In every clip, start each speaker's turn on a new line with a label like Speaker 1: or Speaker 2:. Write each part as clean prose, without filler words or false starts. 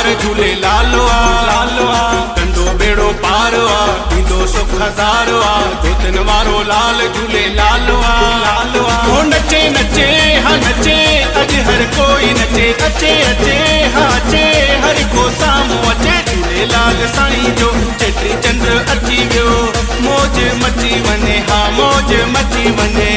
Speaker 1: सवार झूले लालो आ कंडो बेड़ो पार आ दीदो सुख हज़ारो आ जोतन वारो लाल झूले लालो आ ओ नचे नचे हाँ नचे अज हर कोई नचे अचे अचे हाँ अचे हर को सामो अचे झूले लाल साईं जो चेटी चंड अची वियो मौज मची वने हाँ मौज मची वने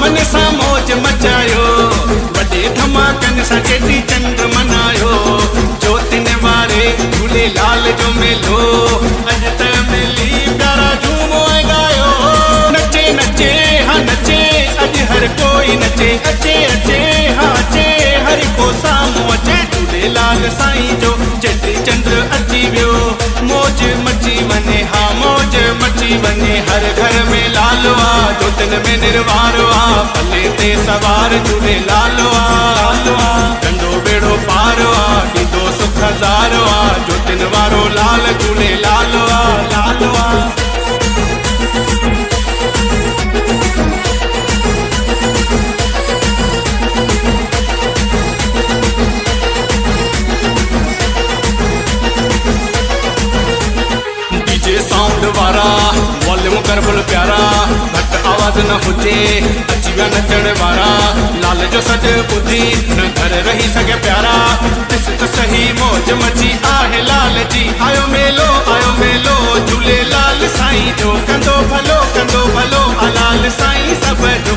Speaker 1: मन सा मौज मचायो वडे धमाकन सा चेटी चंड मनायो जोतिन वारे झूले लाल जो मेलो अज त मिली प्यारा झूमो गायो नचे नचे हाँ नचे अज हर कोई नचे अचे अचे हाँ अचे हर को सामो अचे झूले लाल साईं जो चेटी चंड अची वियो मौज मची वने हाँ मौज मची वने हर घर में लालो आ जोतिन में निर्वारो आ पल्ले ते सवार झूले लालो आ कंडो बेड़ो पारो आ दीदो सुख हज़ारो आ जोतिन वारो लाल झूले लालो आ साउंड वारा वॉल्यूम कर फुल प्यारा घट आवाज न हुजे अची विया नचण वारा लाल जो सज ॿुधी न घर रही सघे प्यारा ॾिस त सही मौज मची आहे लाल जी आयो मेलो झूले लाल साईं जो कंदो भलो आ लाल साईं सब जो